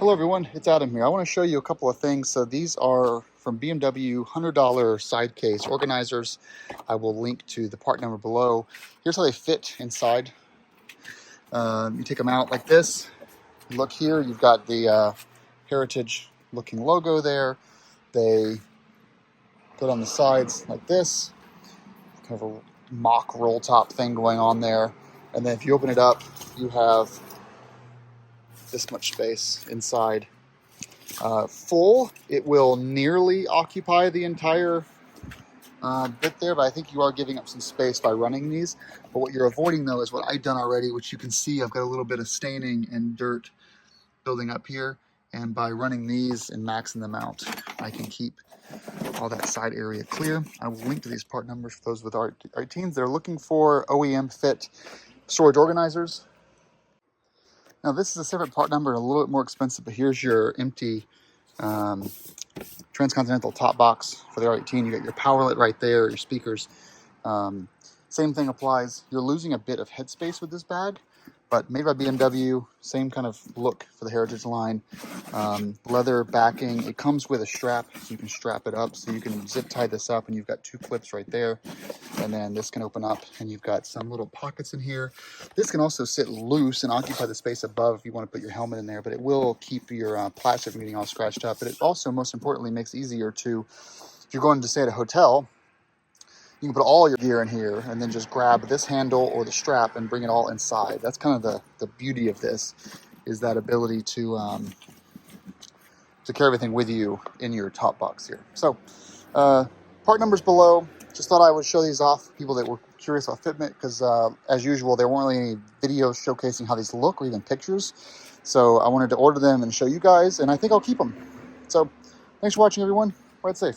Hello everyone, it's Adam here. I want to show you a couple of things. So these are from BMW $100 side case organizers. I will link to the part number below. Here's how they fit inside. You take them out like this. Look here, you've got the Heritage looking logo there. They go on the sides like this. Kind of a mock roll top thing going on there. And then if you open it up, you have this much space inside. Full, it will nearly occupy the entire bit there, but I think you are giving up some space by running these. But what you're avoiding though is what I've done already, which you can see I've got a little bit of staining and dirt building up here. And by running these and maxing them out, I can keep all that side area clear. I will link to these part numbers for those with R18s. They're looking for OEM fit storage organizers. Now this is a separate part number, a little bit more expensive, but here's your empty Transcontinental top box for the R18. You got your power outlet right there, your speakers. Same thing applies. You're losing a bit of headspace with this bag, but made by BMW, same kind of look for the Heritage line. Leather backing. It comes with a strap, so you can strap it up. So you can zip tie this up, and you've got two clips right there. And then this can open up, and you've got some little pockets in here. This can also sit loose and occupy the space above if you want to put your helmet in there, but it will keep your plastic from getting all scratched up. But it also, most importantly, makes it easier to, if you're going to stay at a hotel, you can put all your gear in here and then just grab this handle or the strap and bring it all inside. That's kind of the beauty of this, is that ability to carry everything with you in your top box here. So part numbers below. Just thought I would show these off for people that were curious about fitment, because as usual, there weren't really any videos showcasing how these look or even pictures. So I wanted to order them and show you guys, and I think I'll keep them. So thanks for watching, everyone. Ride safe.